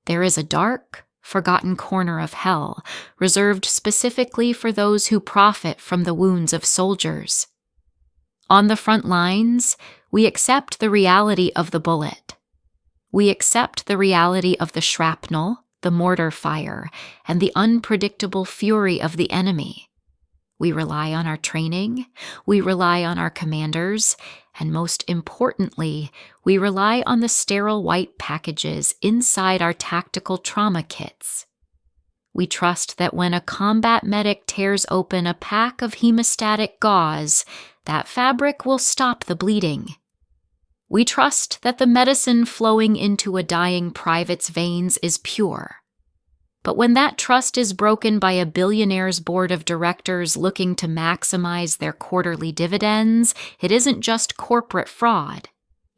There is a dark, forgotten corner of hell reserved specifically for those who profit from the wounds of soldiers. On the front lines, we accept the reality of the bullet. We accept the reality of the shrapnel, the mortar fire, and the unpredictable fury of the enemy. We rely on our training, we rely on our commanders, and most importantly, we rely on the sterile white packages inside our tactical trauma kits. We trust that when a combat medic tears open a pack of hemostatic gauze, that fabric will stop the bleeding. We trust that the medicine flowing into a dying private's veins is pure. But when that trust is broken by a billionaire's board of directors looking to maximize their quarterly dividends, it isn't just corporate fraud.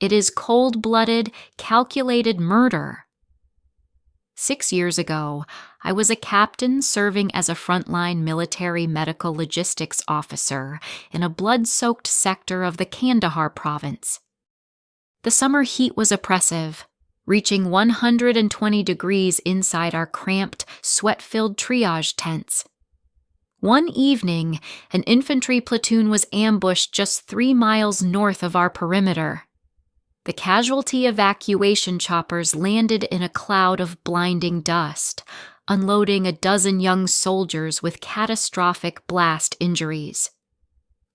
It is cold-blooded, calculated murder. 6 years ago, I was a captain serving as a frontline military medical logistics officer in a blood-soaked sector of the Kandahar province. The summer heat was oppressive, reaching 120 degrees inside our cramped, sweat-filled triage tents. One evening, an infantry platoon was ambushed just 3 miles north of our perimeter. The casualty evacuation choppers landed in a cloud of blinding dust, unloading a dozen young soldiers with catastrophic blast injuries.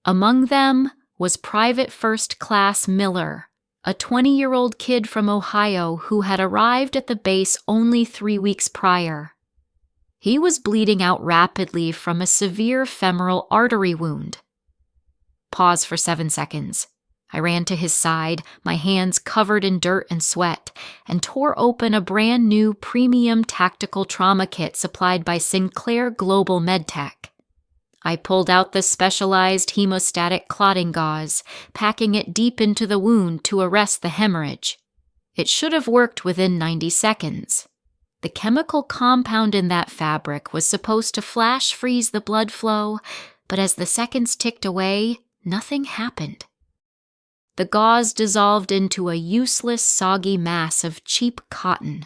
Among them was Private First Class Miller, a 20-year-old kid from Ohio who had arrived at the base only 3 weeks prior. He was bleeding out rapidly from a severe femoral artery wound. Pause for 7 seconds. I ran to his side, my hands covered in dirt and sweat, and tore open a brand new premium tactical trauma kit supplied by Sinclair Global MedTech. I pulled out the specialized hemostatic clotting gauze, packing it deep into the wound to arrest the hemorrhage. It should have worked within 90 seconds. The chemical compound in that fabric was supposed to flash freeze the blood flow, but as the seconds ticked away, nothing happened. The gauze dissolved into a useless, soggy mass of cheap cotton.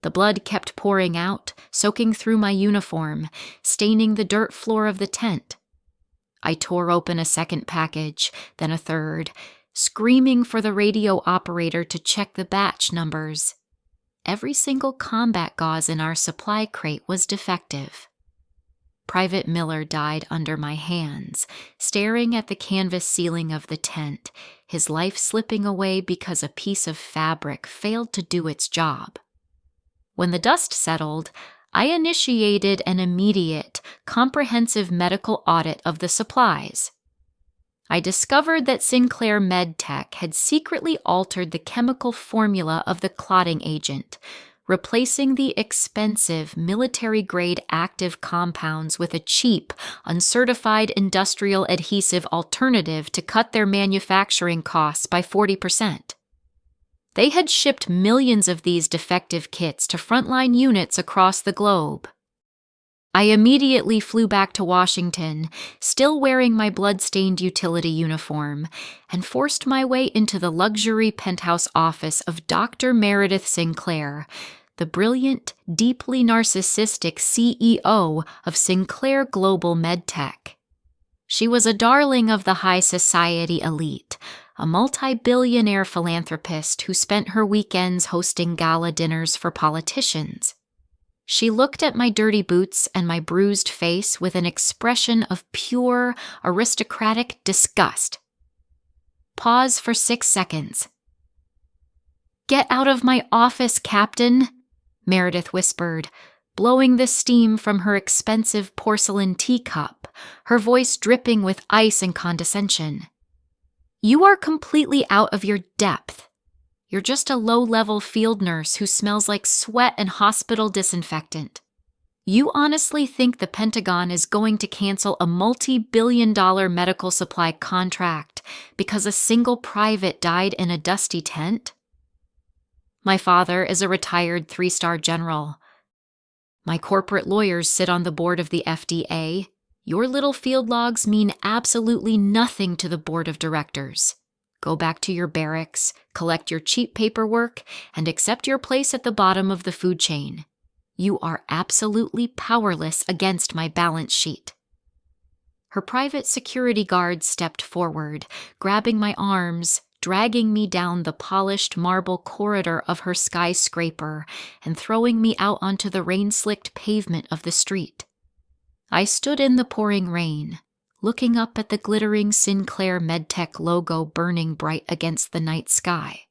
The blood kept pouring out, soaking through my uniform, staining the dirt floor of the tent. I tore open a second package, then a third, screaming for the radio operator to check the batch numbers. Every single combat gauze in our supply crate was defective. Private Miller died under my hands, staring at the canvas ceiling of the tent, his life slipping away because a piece of fabric failed to do its job. When the dust settled, I initiated an immediate, comprehensive medical audit of the supplies. I discovered that Sinclair MedTech had secretly altered the chemical formula of the clotting agent, replacing the expensive military-grade active compounds with a cheap, uncertified industrial adhesive alternative to cut their manufacturing costs by 40%. They had shipped millions of these defective kits to frontline units across the globe. I immediately flew back to Washington, still wearing my blood-stained utility uniform, and forced my way into the luxury penthouse office of Dr. Meredith Sinclair, the brilliant, deeply narcissistic CEO of Sinclair Global MedTech. She was a darling of the high society elite, a multi-billionaire philanthropist who spent her weekends hosting gala dinners for politicians. She looked at my dirty boots and my bruised face with an expression of pure, aristocratic disgust. Pause for 6 seconds. "Get out of my office, Captain," Meredith whispered, blowing the steam from her expensive porcelain teacup, her voice dripping with ice and condescension. "You are completely out of your depth. You're just a low-level field nurse who smells like sweat and hospital disinfectant. You honestly think the Pentagon is going to cancel a multi-billion-dollar medical supply contract because a single private died in a dusty tent? My father is a retired 3-star general. My corporate lawyers sit on the board of the FDA. Your little field logs mean absolutely nothing to the board of directors. go back to your barracks, collect your cheap paperwork, and accept your place at the bottom of the food chain. You are absolutely powerless against my balance sheet." Her private security guard stepped forward, grabbing my arms, dragging me down the polished marble corridor of her skyscraper and throwing me out onto the rain-slicked pavement of the street. I stood in the pouring rain, looking up at the glittering Sinclair MedTech logo burning bright against the night sky.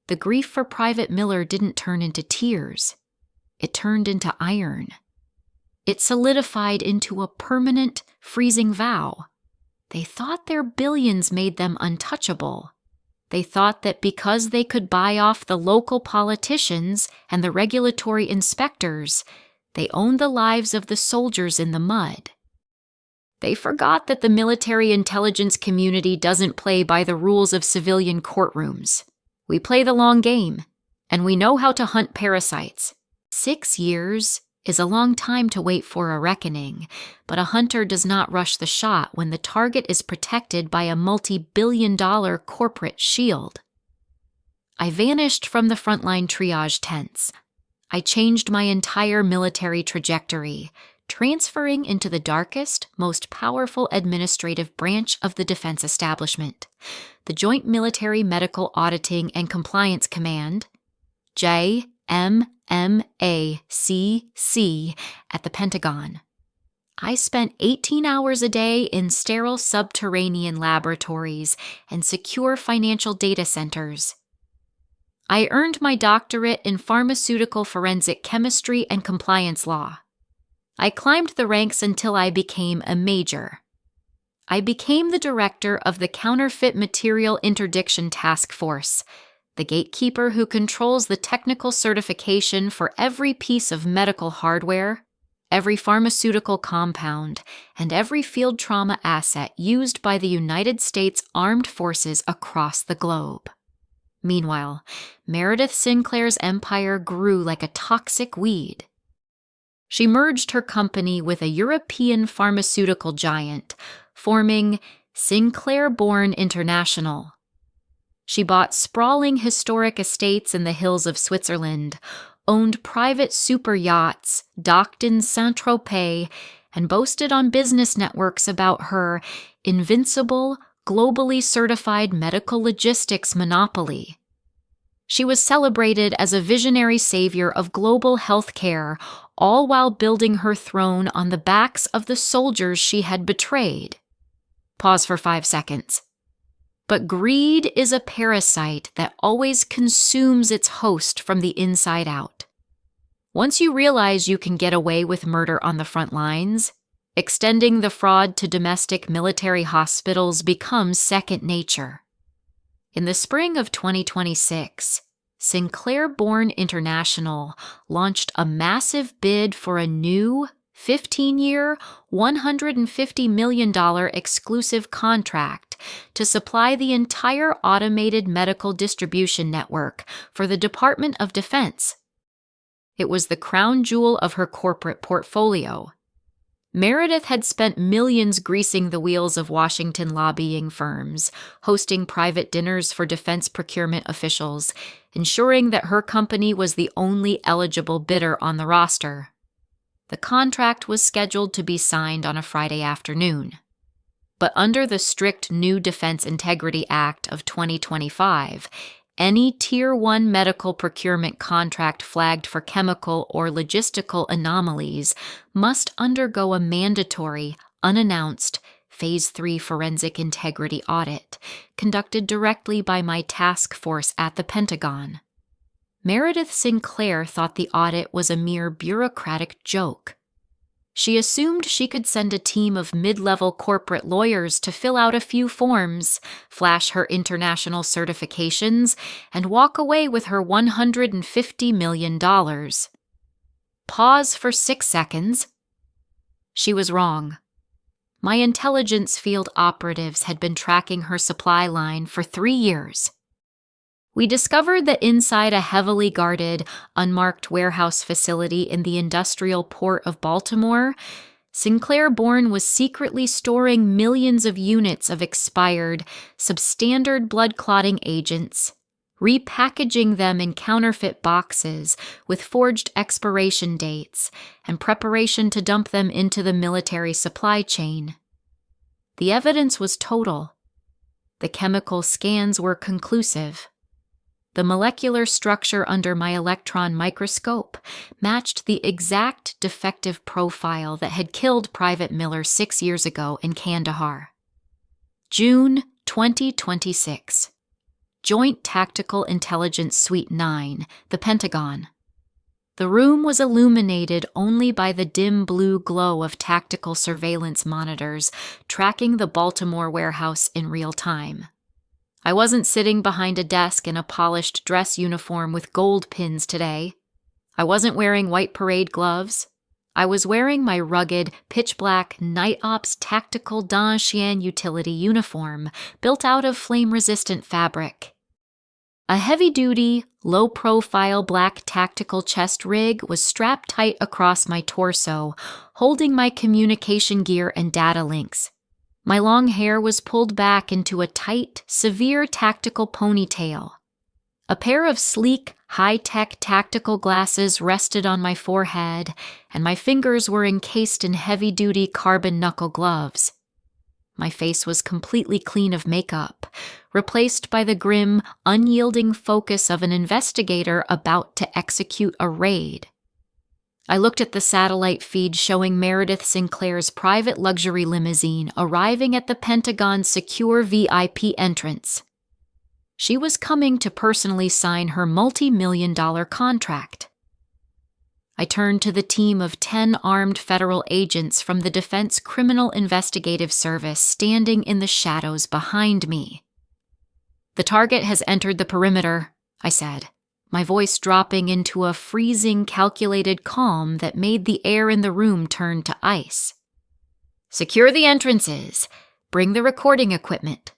The grief for Private Miller didn't turn into tears. It turned into iron. It solidified into a permanent, freezing vow. They thought their billions made them untouchable. They thought that because they could buy off the local politicians and the regulatory inspectors, they owned the lives of the soldiers in the mud. They forgot that the military intelligence community doesn't play by the rules of civilian courtrooms. We play the long game, and we know how to hunt parasites. 6 years is a long time to wait for a reckoning, but a hunter does not rush the shot when the target is protected by a multi-billion-dollar corporate shield. I vanished from the frontline triage tents. I changed my entire military trajectory, transferring into the darkest, most powerful administrative branch of the defense establishment, the Joint Military Medical Auditing and Compliance Command, JMMACC, at the Pentagon. I spent 18 hours a day in sterile subterranean laboratories and secure financial data centers. I earned my doctorate in pharmaceutical forensic chemistry and compliance law. I climbed the ranks until I became a major. I became the director of the Counterfeit Material Interdiction Task Force, the gatekeeper who controls the technical certification for every piece of medical hardware, every pharmaceutical compound, and every field trauma asset used by the United States Armed Forces across the globe. Meanwhile, Meredith Sinclair's empire grew like a toxic weed. She merged her company with a European pharmaceutical giant, forming Sinclair-born International. She bought sprawling historic estates in the hills of Switzerland, owned private super yachts, docked in Saint-Tropez, and boasted on business networks about her invincible, globally certified medical logistics monopoly. She was celebrated as a visionary savior of global healthcare, all while building her throne on the backs of the soldiers she had betrayed. Pause for 5 seconds. But greed is a parasite that always consumes its host from the inside out. Once you realize you can get away with murder on the front lines, extending the fraud to domestic military hospitals becomes second nature. In the spring of 2026, Sinclair-born International launched a massive bid for a new 15-year, $150 million exclusive contract to supply the entire automated medical distribution network for the Department of Defense. It was the crown jewel of her corporate portfolio. Meredith had spent millions greasing the wheels of Washington lobbying firms, hosting private dinners for defense procurement officials, ensuring that her company was the only eligible bidder on the roster. The contract was scheduled to be signed on a Friday afternoon. But under the strict new Defense Integrity Act of 2025, any Tier 1 medical procurement contract flagged for chemical or logistical anomalies must undergo a mandatory, unannounced Phase 3 forensic integrity audit, conducted directly by my task force at the Pentagon. Meredith Sinclair thought the audit was a mere bureaucratic joke. She assumed she could send a team of mid-level corporate lawyers to fill out a few forms, flash her international certifications, and walk away with her $150 million. Pause for 6 seconds. She was wrong. My intelligence field operatives had been tracking her supply line for 3 years. We discovered that inside a heavily guarded, unmarked warehouse facility in the industrial port of Baltimore, Sinclair-born was secretly storing millions of units of expired, substandard blood clotting agents, repackaging them in counterfeit boxes with forged expiration dates and preparation to dump them into the military supply chain. The evidence was total. The chemical scans were conclusive. The molecular structure under my electron microscope matched the exact defective profile that had killed Private Miller 6 years ago in Kandahar. June 2026. Joint Tactical Intelligence Suite 9, the Pentagon. The room was illuminated only by the dim blue glow of tactical surveillance monitors tracking the Baltimore warehouse in real time. I wasn't sitting behind a desk in a polished dress uniform with gold pins today. I wasn't wearing white parade gloves. I was wearing my rugged, pitch-black Night Ops Tactical Danshan utility uniform built out of flame-resistant fabric. A heavy-duty, low-profile black tactical chest rig was strapped tight across my torso, holding my communication gear and data links. My long hair was pulled back into a tight, severe tactical ponytail. A pair of sleek, high-tech tactical glasses rested on my forehead, and my fingers were encased in heavy-duty carbon knuckle gloves. My face was completely clean of makeup, replaced by the grim, unyielding focus of an investigator about to execute a raid. I looked at the satellite feed showing Meredith Sinclair's private luxury limousine arriving at the Pentagon's secure VIP entrance. She was coming to personally sign her multi-million-dollar contract. I turned to the team of 10 armed federal agents from the Defense Criminal Investigative Service standing in the shadows behind me. "The target has entered the perimeter," I said, my voice dropping into a freezing, calculated calm that made the air in the room turn to ice. "Secure the entrances. Bring the recording equipment.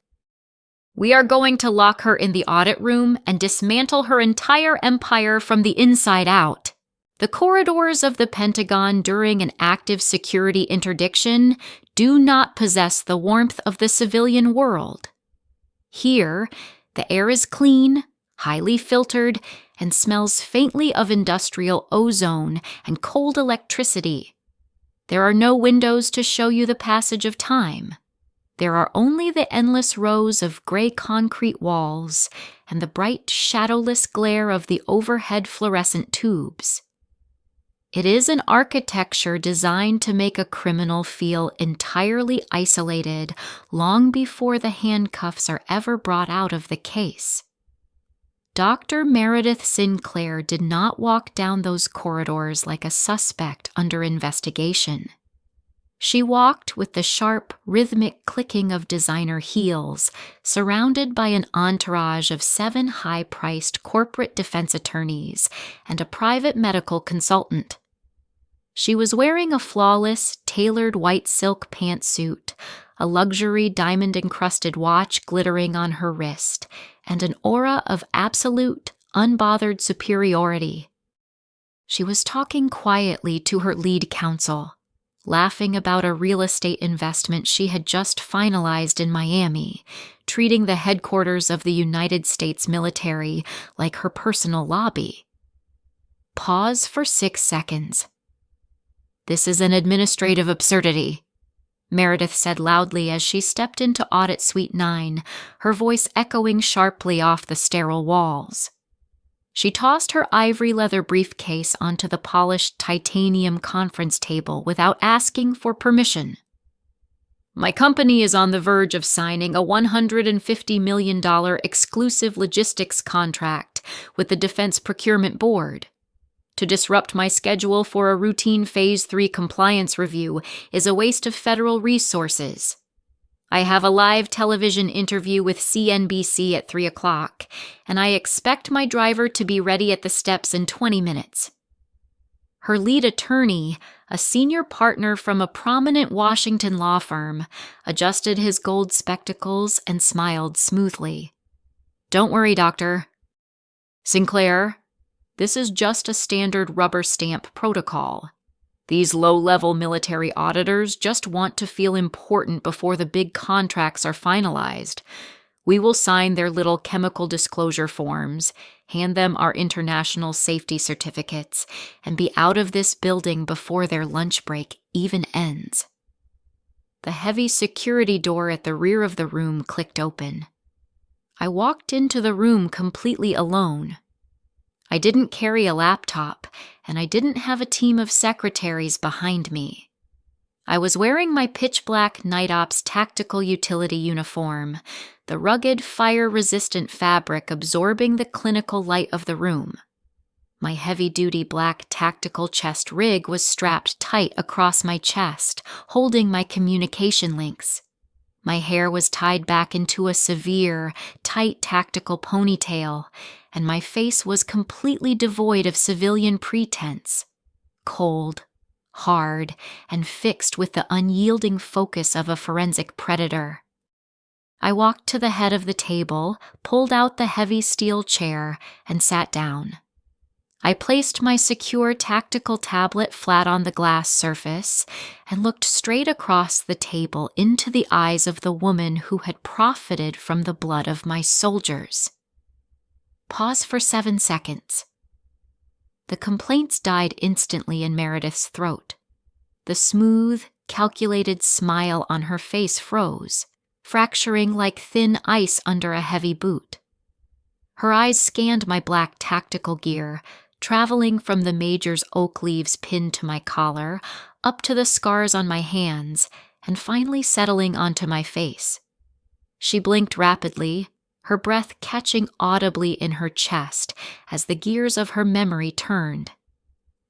We are going to lock her in the audit room and dismantle her entire empire from the inside out. The corridors of the Pentagon during an active security interdiction do not possess the warmth of the civilian world. Here, the air is clean, highly filtered, and smells faintly of industrial ozone and cold electricity. There are no windows to show you the passage of time. There are only the endless rows of gray concrete walls and the bright, shadowless glare of the overhead fluorescent tubes. It is an architecture designed to make a criminal feel entirely isolated long before the handcuffs are ever brought out of the case. Dr. Meredith Sinclair did not walk down those corridors like a suspect under investigation. She walked with the sharp, rhythmic clicking of designer heels, surrounded by an entourage of 7 high-priced corporate defense attorneys and a private medical consultant. She was wearing a flawless, tailored white silk pantsuit, a luxury diamond-encrusted watch glittering on her wrist, and an aura of absolute, unbothered superiority. She was talking quietly to her lead counsel, laughing about a real estate investment she had just finalized in Miami, treating the headquarters of the United States military like her personal lobby. Pause for 6 seconds. "This is an administrative absurdity," Meredith said loudly as she stepped into Audit Suite 9, her voice echoing sharply off the sterile walls. She tossed her ivory leather briefcase onto the polished titanium conference table without asking for permission. "My company is on the verge of signing a $150 million exclusive logistics contract with the Defense Procurement Board. To disrupt my schedule for a routine Phase 3 compliance review is a waste of federal resources. I have a live television interview with CNBC at 3 o'clock, and I expect my driver to be ready at the steps in 20 minutes. Her lead attorney, a senior partner from a prominent Washington law firm, adjusted his gold spectacles and smiled smoothly. "Don't worry, Doctor. Sinclair, this is just a standard rubber stamp protocol. These low-level military auditors just want to feel important before the big contracts are finalized. We will sign their little chemical disclosure forms, hand them our international safety certificates, and be out of this building before their lunch break even ends. The heavy security door at the rear of the room clicked open. I walked into the room completely alone. I didn't carry a laptop, and I didn't have a team of secretaries behind me. I was wearing my pitch-black Night Ops tactical utility uniform, the rugged, fire-resistant fabric absorbing the clinical light of the room. My heavy-duty black tactical chest rig was strapped tight across my chest, holding my communication links. My hair was tied back into a severe, tight tactical ponytail, and my face was completely devoid of civilian pretense. Cold, hard, and fixed with the unyielding focus of a forensic predator. I walked to the head of the table, pulled out the heavy steel chair, and sat down. I placed my secure tactical tablet flat on the glass surface and looked straight across the table into the eyes of the woman who had profited from the blood of my soldiers. Pause for 7 seconds. The complaints died instantly in Meredith's throat. The smooth, calculated smile on her face froze, fracturing like thin ice under a heavy boot. Her eyes scanned my black tactical gear, traveling from the Major's oak leaves pinned to my collar, up to the scars on my hands, and finally settling onto my face. She blinked rapidly, her breath catching audibly in her chest as the gears of her memory turned.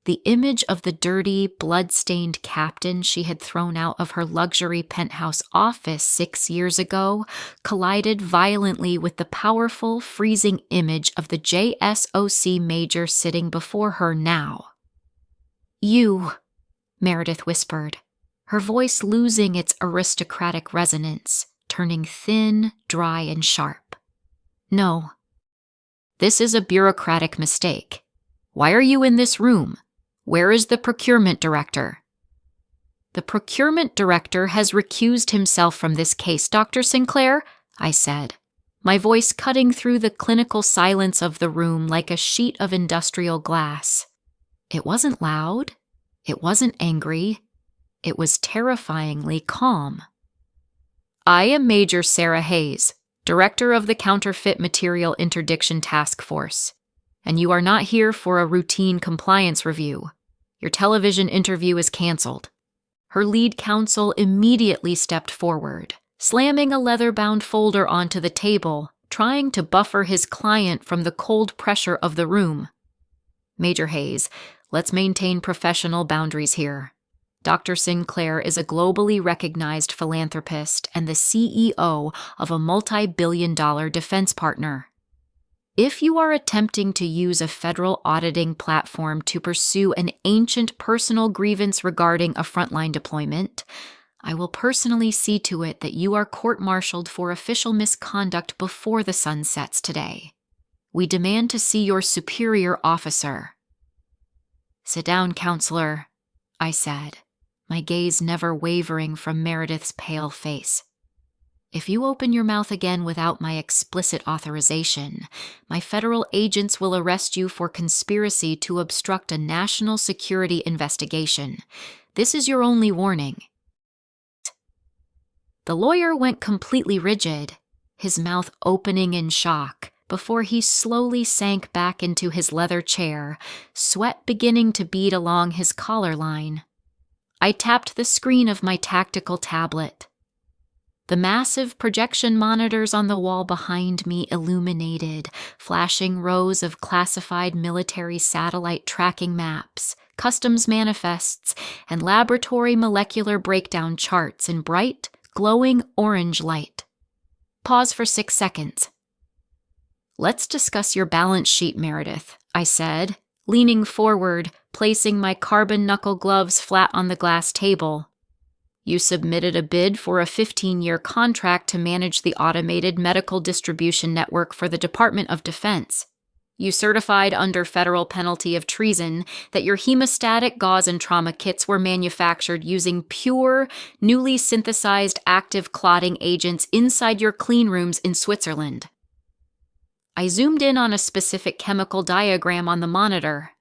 The image of the dirty, blood-stained captain she had thrown out of her luxury penthouse office 6 years ago collided violently with the powerful, freezing image of the JSOC major sitting before her now. "You," Meredith whispered, her voice losing its aristocratic resonance, turning thin, dry, and sharp. "No. This is a bureaucratic mistake. Why are you in this room? Where is the procurement director?" "The procurement director has recused himself from this case, Dr. Sinclair," I said, my voice cutting through the clinical silence of the room like a sheet of industrial glass. It wasn't loud. It wasn't angry. It was terrifyingly calm. "I am Major Sarah Hayes, Director of the Counterfeit Material Interdiction Task Force. And you are not here for a routine compliance review. Your television interview is canceled." Her lead counsel immediately stepped forward, slamming a leather-bound folder onto the table, trying to buffer his client from the cold pressure of the room. "Major Hayes, let's maintain professional boundaries here. Dr. Sinclair is a globally recognized philanthropist and the CEO of a multi-billion-dollar defense partner. If you are attempting to use a federal auditing platform to pursue an ancient personal grievance regarding a frontline deployment, I will personally see to it that you are court-martialed for official misconduct before the sun sets today. We demand to see your superior officer." "Sit down, counselor," I said, my gaze never wavering from Meredith's pale face. "If you open your mouth again without my explicit authorization, my federal agents will arrest you for conspiracy to obstruct a national security investigation. This is your only warning." The lawyer went completely rigid, his mouth opening in shock, before he slowly sank back into his leather chair, sweat beginning to bead along his collar line. I tapped the screen of my tactical tablet. The massive projection monitors on the wall behind me illuminated, flashing rows of classified military satellite tracking maps, customs manifests, and laboratory molecular breakdown charts in bright, glowing orange light. Pause for 6 seconds. "Let's discuss your balance sheet, Meredith," I said, leaning forward, placing my carbon knuckle gloves flat on the glass table. "You submitted a bid for a 15-year contract to manage the automated medical distribution network for the Department of Defense. You certified under federal penalty of treason that your hemostatic gauze and trauma kits were manufactured using pure, newly synthesized active clotting agents inside your clean rooms in Switzerland. I zoomed in on a specific chemical diagram on the monitor.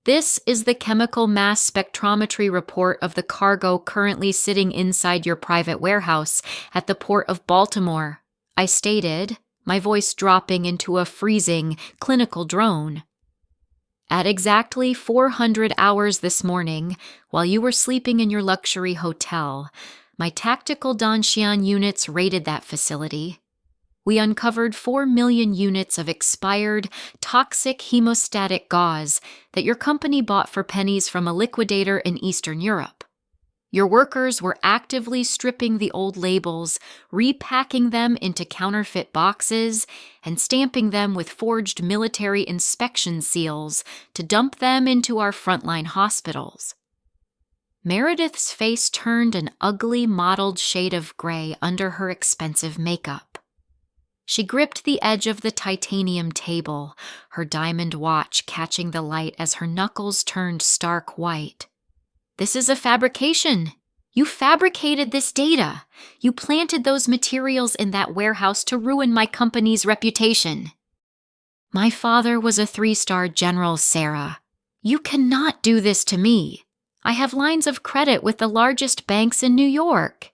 This is the chemical mass spectrometry report of the cargo currently sitting inside your private warehouse at the Port of Baltimore, I stated, my voice dropping into a freezing, clinical drone. At exactly 400 hours this morning, while you were sleeping in your luxury hotel, my tactical Danshan units raided that facility. We uncovered 4 million units of expired, toxic hemostatic gauze that your company bought for pennies from a liquidator in Eastern Europe. Your workers were actively stripping the old labels, repacking them into counterfeit boxes, and stamping them with forged military inspection seals to dump them into our frontline hospitals. Meredith's face turned an ugly mottled shade of gray under her expensive makeup. She gripped the edge of the titanium table, her diamond watch catching the light as her knuckles turned stark white. This is a fabrication. You fabricated this data. You planted those materials in that warehouse to ruin my company's reputation. My father was a 3-star general, Sarah. You cannot do this to me. I have lines of credit with the largest banks in New York.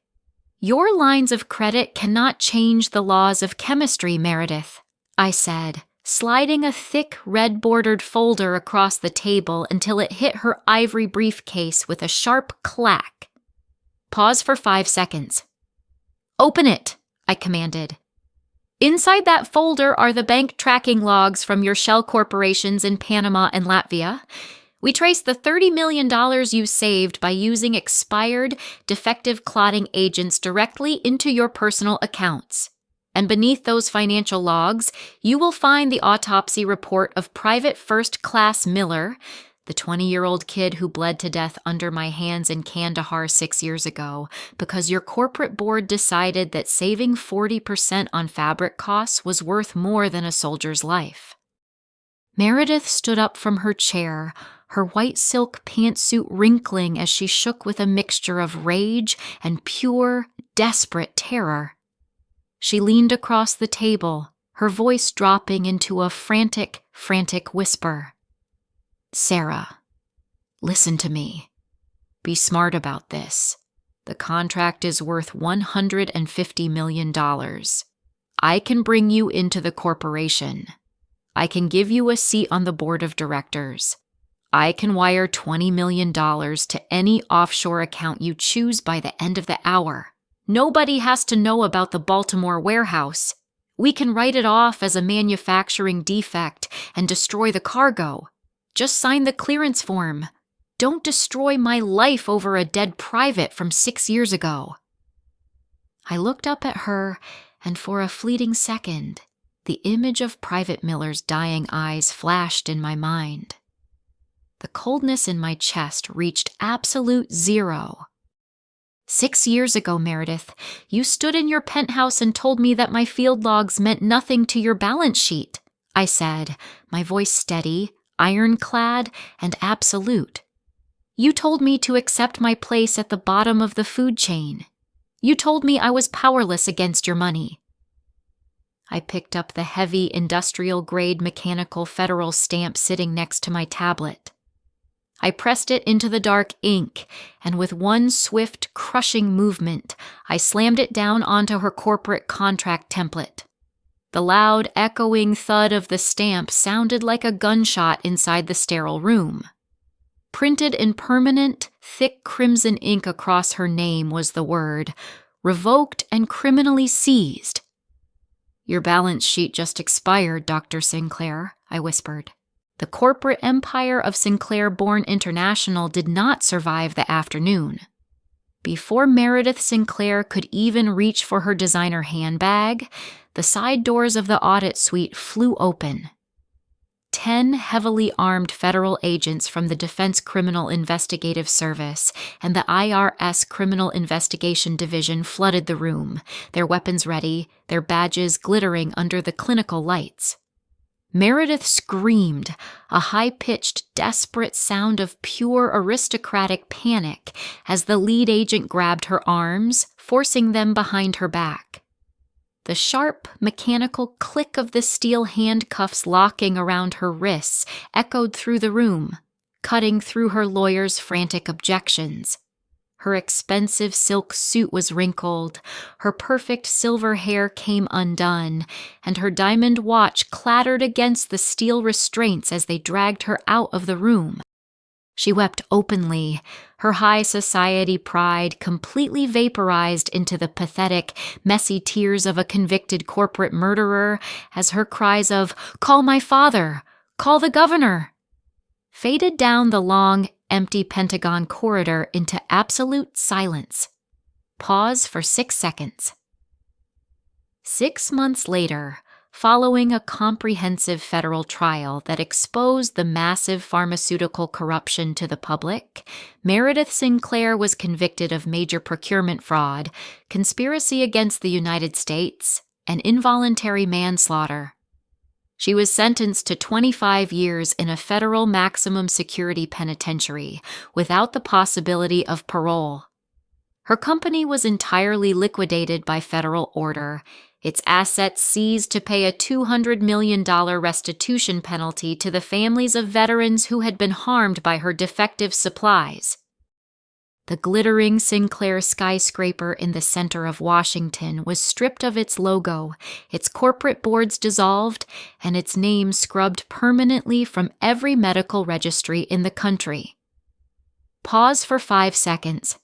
Your lines of credit cannot change the laws of chemistry, Meredith, I said, sliding a thick red-bordered folder across the table until it hit her ivory briefcase with a sharp clack. Pause for 5 seconds. Open it, I commanded. Inside that folder are the bank tracking logs from your shell corporations in Panama and Latvia. We traced the $30 million you saved by using expired, defective clotting agents directly into your personal accounts. And beneath those financial logs, you will find the autopsy report of Private First Class Miller, the 20-year-old kid who bled to death under my hands in Kandahar 6 years ago, because your corporate board decided that saving 40% on fabric costs was worth more than a soldier's life. Meredith stood up from her chair, her white silk pantsuit wrinkling as she shook with a mixture of rage and pure, desperate terror. She leaned across the table, her voice dropping into a frantic whisper. Sarah, listen to me. Be smart about this. The contract is worth $150 million. I can bring you into the corporation. I can give you a seat on the board of directors. I can wire $20 million to any offshore account you choose by the end of the hour. Nobody has to know about the Baltimore warehouse. We can write it off as a manufacturing defect and destroy the cargo. Just sign the clearance form. Don't destroy my life over a dead private from 6 years ago. I looked up at her, and for a fleeting second, the image of Private Miller's dying eyes flashed in my mind. The coldness in my chest reached absolute zero. 6 years ago, Meredith, you stood in your penthouse and told me that my field logs meant nothing to your balance sheet, I said, my voice steady, ironclad, and absolute. You told me to accept my place at the bottom of the food chain. You told me I was powerless against your money. I picked up the heavy industrial-grade mechanical federal stamp sitting next to my tablet. I pressed it into the dark ink, and with one swift, crushing movement, I slammed it down onto her corporate contract template. The loud, echoing thud of the stamp sounded like a gunshot inside the sterile room. Printed in permanent, thick crimson ink across her name was the word, revoked and criminally seized. Your balance sheet just expired, Dr. Sinclair, I whispered. The corporate empire of Sinclair-born International did not survive the afternoon. Before Meredith Sinclair could even reach for her designer handbag, the side doors of the audit suite flew open. 10 heavily armed federal agents from the Defense Criminal Investigative Service and the IRS Criminal Investigation Division flooded the room, their weapons ready, their badges glittering under the clinical lights. Meredith screamed, a high-pitched, desperate sound of pure aristocratic panic as the lead agent grabbed her arms, forcing them behind her back. The sharp, mechanical click of the steel handcuffs locking around her wrists echoed through the room, cutting through her lawyer's frantic objections. Her expensive silk suit was wrinkled, her perfect silver hair came undone, and her diamond watch clattered against the steel restraints as they dragged her out of the room. She wept openly, her high society pride completely vaporized into the pathetic, messy tears of a convicted corporate murderer as her cries of, "Call my father! Call the governor!" faded down the long, empty Pentagon corridor into absolute silence. Pause for 6 seconds. 6 months later, following a comprehensive federal trial that exposed the massive pharmaceutical corruption to the public, Meredith Sinclair was convicted of major procurement fraud, conspiracy against the United States, and involuntary manslaughter. She was sentenced to 25 years in a federal maximum security penitentiary without the possibility of parole. Her company was entirely liquidated by federal order, its assets seized to pay a $200 million restitution penalty to the families of veterans who had been harmed by her defective supplies. The glittering Sinclair skyscraper in the center of Washington was stripped of its logo, its corporate boards dissolved, and its name scrubbed permanently from every medical registry in the country. Pause for 5 seconds.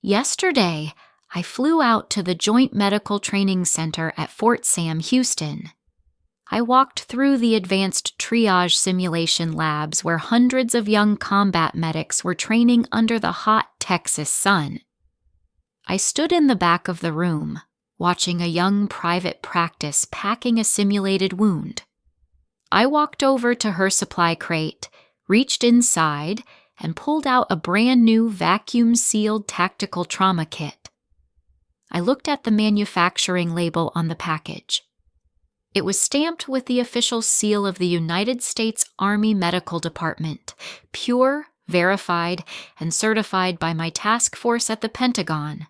Yesterday, I flew out to the Joint Medical Training Center at Fort Sam, Houston. I walked through the advanced triage simulation labs where hundreds of young combat medics were training under the hot Texas sun. I stood in the back of the room, watching a young private practice packing a simulated wound. I walked over to her supply crate, reached inside, and pulled out a brand new vacuum-sealed tactical trauma kit. I looked at the manufacturing label on the package. It was stamped with the official seal of the United States Army Medical Department, pure, verified, and certified by my task force at the Pentagon.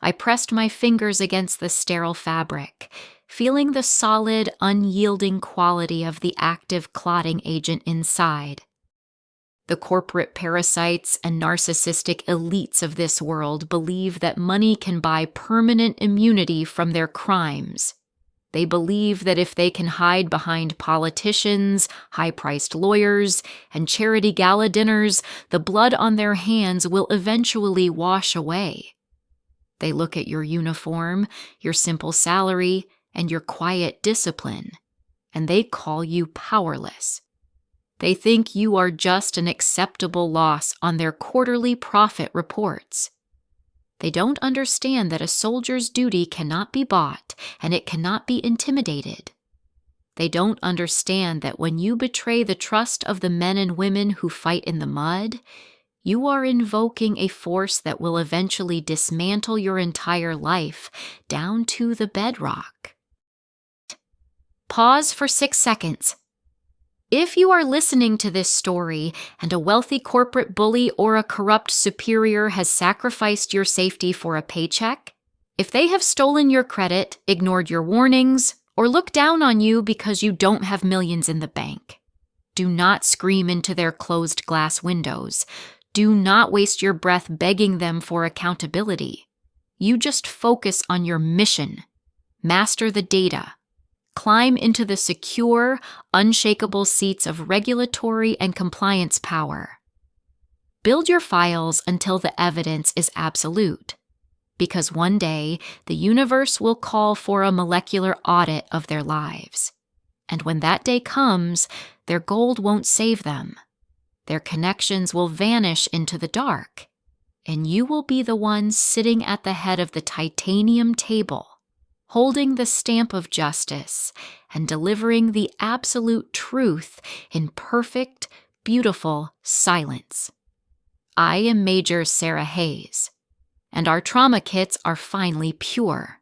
I pressed my fingers against the sterile fabric, feeling the solid, unyielding quality of the active clotting agent inside. The corporate parasites and narcissistic elites of this world believe that money can buy permanent immunity from their crimes. They believe that if they can hide behind politicians, high-priced lawyers, and charity gala dinners, the blood on their hands will eventually wash away. They look at your uniform, your simple salary, and your quiet discipline, and they call you powerless. They think you are just an acceptable loss on their quarterly profit reports. They don't understand that a soldier's duty cannot be bought and it cannot be intimidated. They don't understand that when you betray the trust of the men and women who fight in the mud, you are invoking a force that will eventually dismantle your entire life down to the bedrock. Pause for 6 seconds. If you are listening to this story and a wealthy corporate bully or a corrupt superior has sacrificed your safety for a paycheck, if they have stolen your credit, ignored your warnings, or looked down on you because you don't have millions in the bank, do not scream into their closed glass windows. Do not waste your breath begging them for accountability. You just focus on your mission. Master the data. Climb into the secure, unshakable seats of regulatory and compliance power. Build your files until the evidence is absolute, because one day the universe will call for a molecular audit of their lives. And when that day comes, their gold won't save them. Their connections will vanish into the dark, and you will be the one sitting at the head of the titanium table, holding the stamp of justice and delivering the absolute truth in perfect, beautiful silence. I am Major Sarah Hayes, and our trauma kits are finally pure.